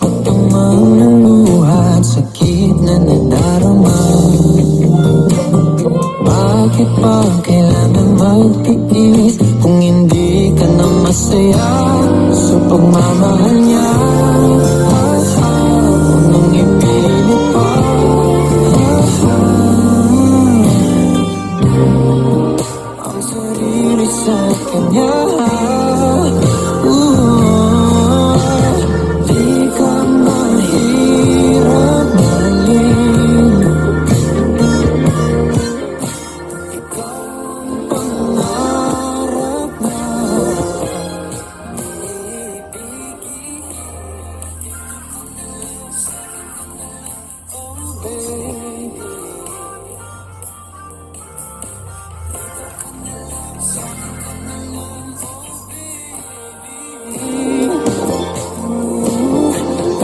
Pagtamang ng luha at sakit na nadarama. Bakit pa kailangan magtiis kung hindi ka na masaya sa pagmamahal niya? Nung ipilit pa, ang sarili sa kanya. Di ka mahirap mahalin. Ikaw ang pangarap na ibigin. Oh baby,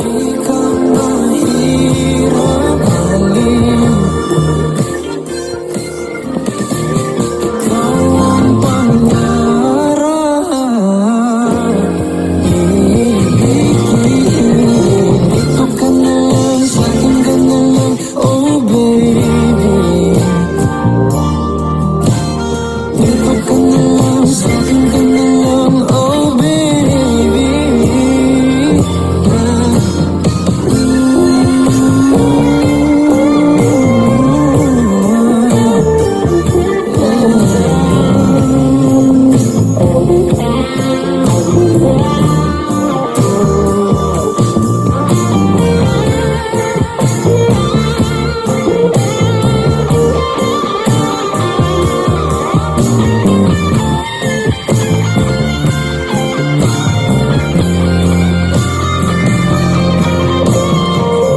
di ka mahirap mahalin. Ikaw ang pangarap ibigin. Dito ka na lang, sa akin ka na lang, oh baby. Dito ka na lang, sa akin ka na lang, oh baby.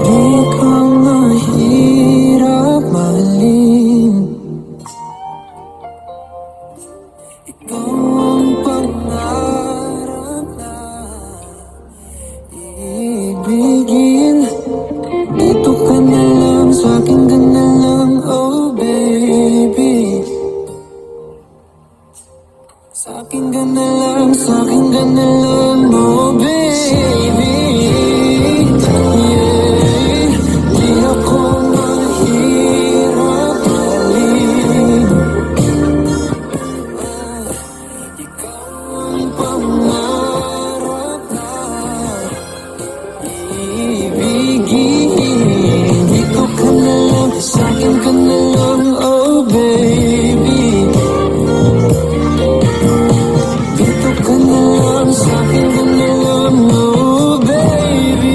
Di ka mahirap mahalin. Ikaw ang pangarap na ibigin. Dito ka na lang, sa akin ka na lang, oh baby. Sa akin ka na lang, sa akin ka na lang, oh baby. Yeah, di ako mahirap mahalin. Ikaw ang pangarap na ibigin. Dito ka na lang, sa akin ka na lang, oh baby. Dito ka na lang, sa akin ka na lang, oh baby.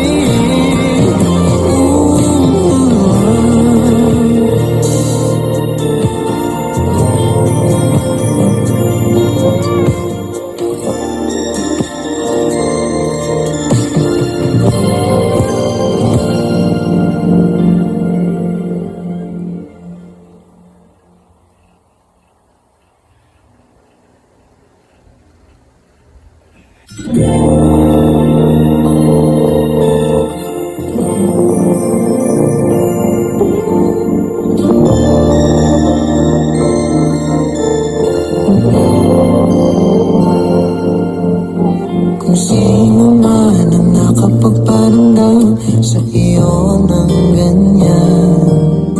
Kung sino man ang nakapagparamdam sa iyo ng ganyan,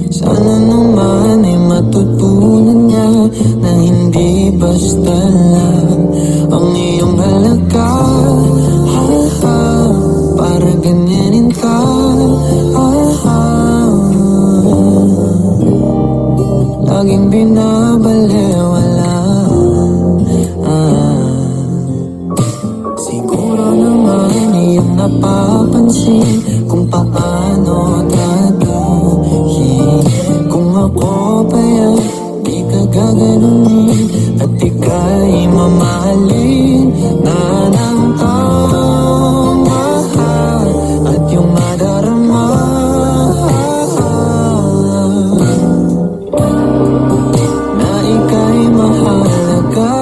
sana naman ay matutunan niya na hindi basta lang ang iyong halaga. Para ganyanin ka, laging binabalewala. Siguro naman iyong napapansin kung paano tratuhin. Kung ako pa yan, di ka gaganunin at ika'y mamahalin na ng taong mahal at yung madarama. Na ika'y mahalaga.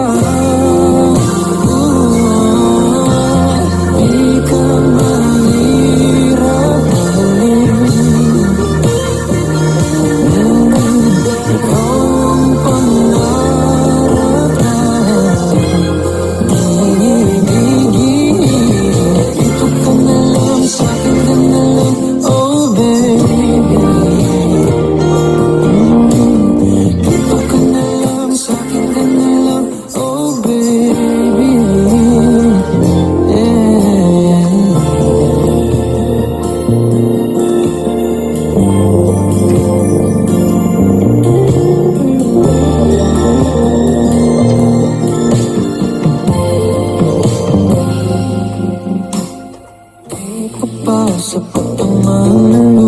Di ka mahirap mahalin. Ikaw ang pangarap na ibigin. mang